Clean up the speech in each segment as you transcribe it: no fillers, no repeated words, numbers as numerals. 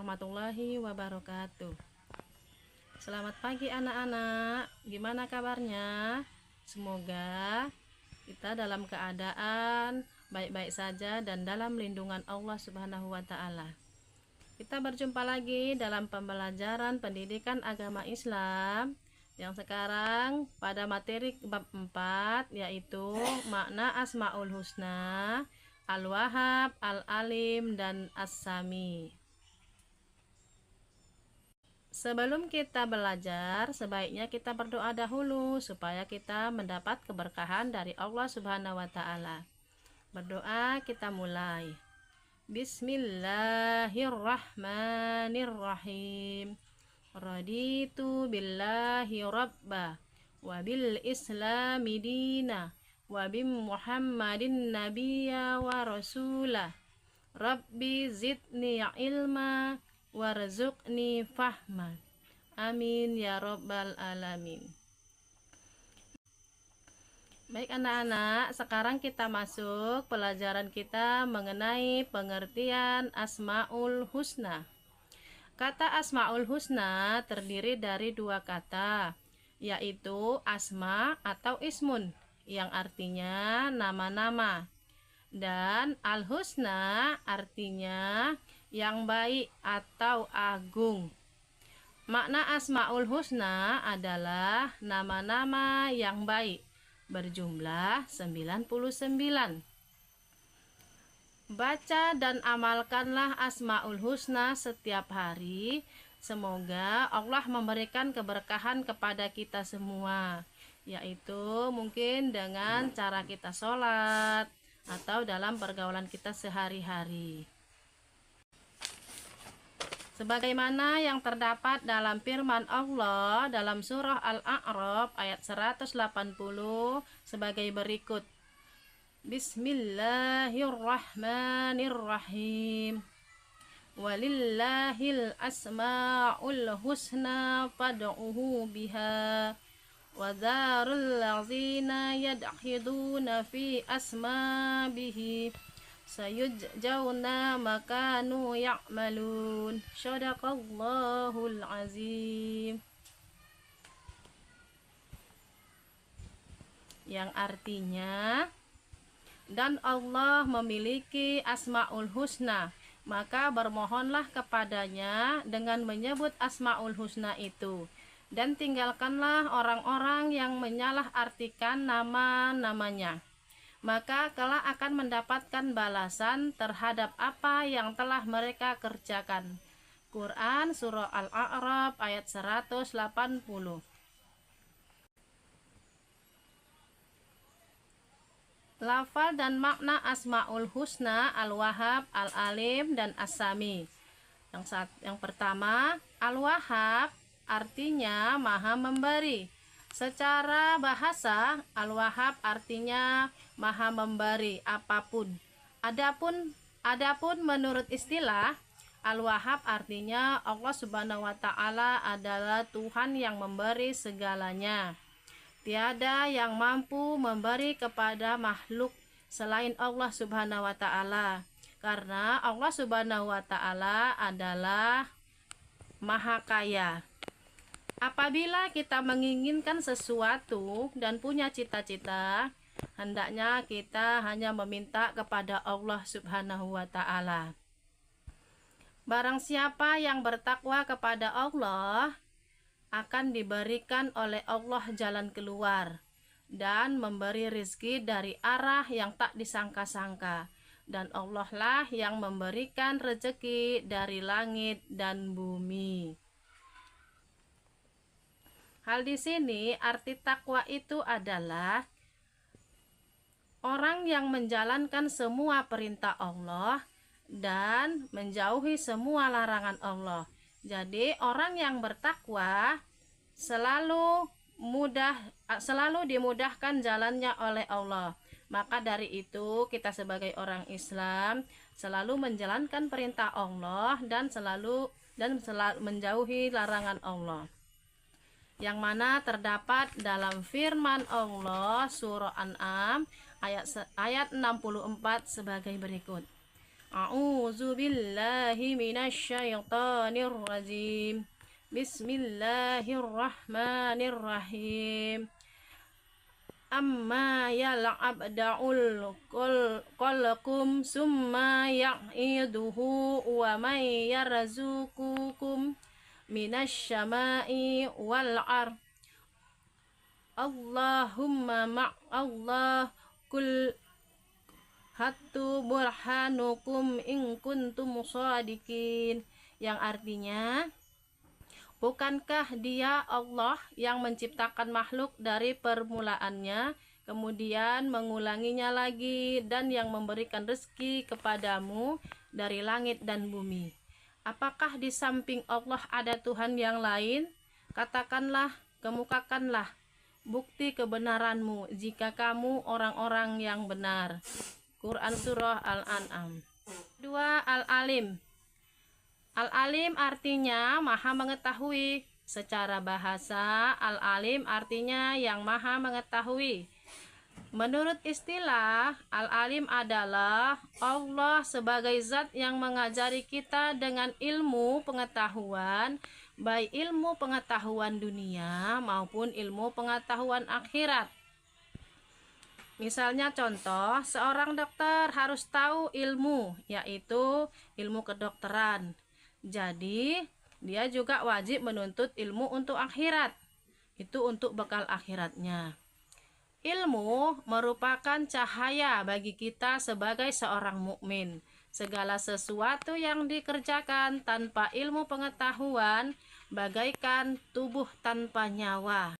warahmatullahi wabarakatuh. Selamat pagi anak-anak, gimana kabarnya? Semoga kita dalam keadaan baik-baik saja dan dalam lindungan Allah Subhanahu wa Ta'ala. Kita berjumpa lagi dalam pembelajaran pendidikan agama Islam yang sekarang pada materi bab 4, yaitu makna Asmaul Husna, Al-Wahhab, Al-Alim, dan As-Sami. Sebelum kita belajar, sebaiknya kita berdoa dahulu supaya kita mendapat keberkahan dari Allah Subhanahu wa Ta'ala. Berdoa, kita mulai. Bismillahirrahmanirrahim. Raditu billahi rabba wa bil islami dina wa bi Muhammadin nabiyya wa rasulah. Rabbi zidni ilma warzuqni fahman. Amin ya rabbal alamin. Baik anak-anak, sekarang kita masuk pelajaran kita mengenai pengertian Asmaul Husna. Kata Asmaul Husna terdiri dari dua kata, yaitu asma atau ismun, yang artinya nama-nama, dan al-husna artinya yang baik atau agung. Makna Asmaul Husna adalah nama-nama yang baik, berjumlah 99. Baca dan amalkanlah Asmaul Husna setiap hari. Semoga Allah memberikan keberkahan kepada kita semua, yaitu mungkin dengan cara kita sholat atau dalam pergaulan kita sehari-hari. Sebagaimana yang terdapat dalam firman Allah dalam surah Al-A'raf ayat 180 sebagai berikut. Bismillahirrahmanirrahim. Walillahil asma'ul husna fad'uhu biha wa dzarul ladzina yad'hiduna fi asma'ihi sayujzauna ma kanu ya'malun. Shadaqallahul azim. Yang artinya, dan Allah memiliki Asmaul Husna, maka bermohonlah kepadanya dengan menyebut Asmaul Husna itu, dan tinggalkanlah orang-orang yang menyalah-artikan nama-namanya, maka kelak akan mendapatkan balasan terhadap apa yang telah mereka kerjakan. Quran Surah Al-A'raf ayat 180. Lafal dan makna Asmaul Husna, Al-Wahhab, Al-Alim, dan As-Sami. Yang pertama, Al-Wahhab artinya Maha Memberi. Secara bahasa, Al-Wahhab artinya Maha Memberi apapun. Adapun menurut istilah, Al-Wahhab artinya Allah Subhanahu wa Ta'ala adalah Tuhan yang memberi segalanya. Tiada yang mampu memberi kepada makhluk selain Allah Subhanahu wa Ta'ala, karena Allah Subhanahu wa Ta'ala adalah Maha Kaya. Apabila kita menginginkan sesuatu dan punya cita-cita, hendaknya kita hanya meminta kepada Allah Subhanahu wa Ta'ala. Barang siapa yang bertakwa kepada Allah akan diberikan oleh Allah jalan keluar dan memberi rezeki dari arah yang tak disangka-sangka, dan Allah lah yang memberikan rezeki dari langit dan bumi. Hal di sini arti takwa itu adalah orang yang menjalankan semua perintah Allah dan menjauhi semua larangan Allah. Jadi orang yang bertakwa selalu dimudahkan jalannya oleh Allah. Maka dari itu kita sebagai orang Islam selalu menjalankan perintah Allah dan selalu menjauhi larangan Allah, yang mana terdapat dalam firman Allah surah An'am ayat 64 sebagai berikut. A'udzu billahi minasyaitonir rajim. Bismillahirrahmanirrahim. Amma yal'abda'ul qalqum summa ya'iduhu wa may yarzuqukum minasyama'i wal ar. Allahumma ma'allah kul hatu burhanukum in kuntum shadiqin, yang artinya, bukankah dia Allah yang menciptakan makhluk dari permulaannya, kemudian mengulanginya lagi, dan yang memberikan rezeki kepadamu dari langit dan bumi? Apakah di samping Allah ada Tuhan yang lain? Katakanlah, kemukakanlah bukti kebenaranmu jika kamu orang-orang yang benar. Quran Surah Al-An'am. 2. Al-Alim. Al-Alim artinya maha mengetahui. Secara bahasa, Al-Alim artinya yang maha mengetahui. Menurut istilah, Al-Alim adalah Allah sebagai zat yang mengajari kita dengan ilmu pengetahuan, baik ilmu pengetahuan dunia maupun ilmu pengetahuan akhirat. Misalnya contoh, seorang dokter harus tahu ilmu, yaitu ilmu kedokteran. Jadi, dia juga wajib menuntut ilmu untuk akhirat. Itu untuk bekal akhiratnya. Ilmu merupakan cahaya bagi kita sebagai seorang mukmin. Segala sesuatu yang dikerjakan tanpa ilmu pengetahuan bagaikan tubuh tanpa nyawa.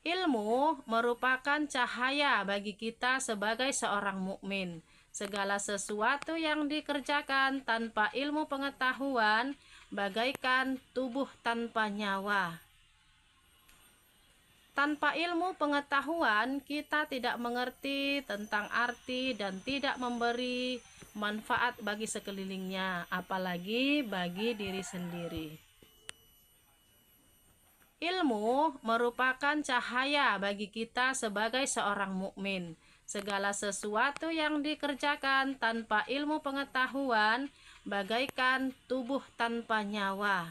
Ilmu merupakan cahaya bagi kita sebagai seorang mukmin. Segala sesuatu yang dikerjakan tanpa ilmu pengetahuan bagaikan tubuh tanpa nyawa. Tanpa ilmu pengetahuan, kita tidak mengerti tentang arti dan tidak memberi manfaat bagi sekelilingnya, apalagi bagi diri sendiri. Ilmu merupakan cahaya bagi kita sebagai seorang mukmin. Segala sesuatu yang dikerjakan tanpa ilmu pengetahuan bagaikan tubuh tanpa nyawa.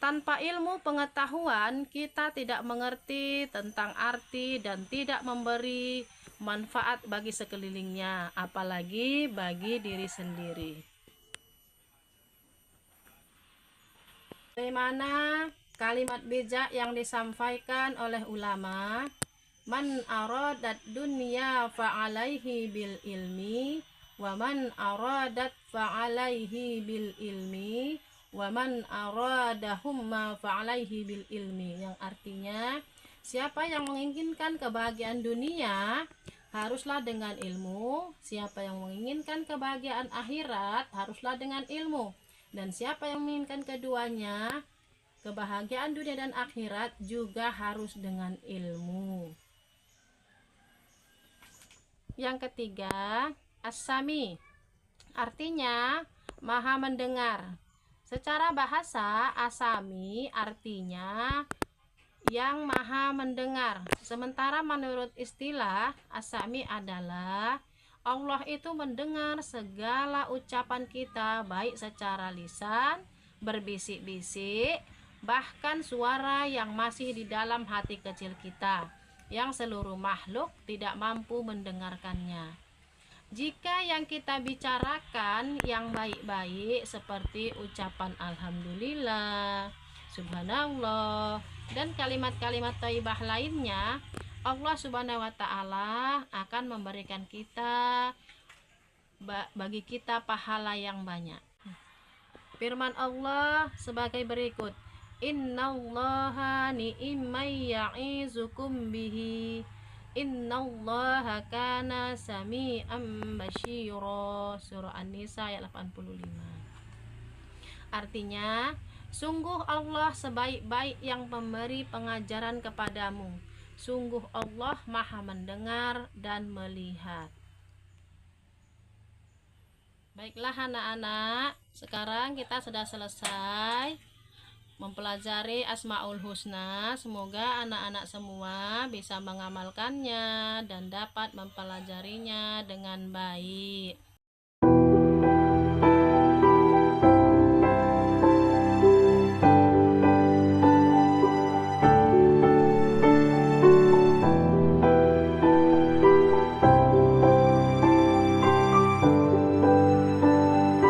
Tanpa ilmu pengetahuan, kita tidak mengerti tentang arti dan tidak memberi manfaat bagi sekelilingnya, apalagi bagi diri sendiri. Bagaimana kalimat bijak yang disampaikan oleh ulama? Man aradat dunya fa'alaihi bil ilmi, wa man aradat fa'alaihi bil ilmi, wa man aradahumma fa'alaihi bil ilmi. Yang artinya, siapa yang menginginkan kebahagiaan dunia haruslah dengan ilmu, siapa yang menginginkan kebahagiaan akhirat haruslah dengan ilmu. Dan siapa yang menginginkan keduanya, kebahagiaan dunia dan akhirat, juga harus dengan ilmu. Yang ketiga, as-sami, artinya maha mendengar. Secara bahasa, as-sami artinya yang maha mendengar. Sementara menurut istilah, as-sami adalah Allah itu mendengar segala ucapan kita, baik secara lisan, berbisik-bisik, bahkan suara yang masih di dalam hati kecil kita, yang seluruh makhluk tidak mampu mendengarkannya. Jika yang kita bicarakan yang baik-baik seperti ucapan alhamdulillah, subhanallah, dan kalimat-kalimat thayyibah lainnya, Allah Subhanahu wa Ta'ala akan memberikan bagi kita pahala yang banyak. Firman Allah sebagai berikut, innallaha ni'may ya'izukum bihi, innallaha kana sami'an basyira. Surah An-Nisa ayat 85. Artinya, sungguh Allah sebaik-baik yang memberi pengajaran kepadamu. Sungguh Allah maha mendengar dan melihat. Baiklah anak-anak, sekarang kita sudah selesai mempelajari Asmaul Husna. Semoga anak-anak semua bisa mengamalkannya dan dapat mempelajarinya dengan baik.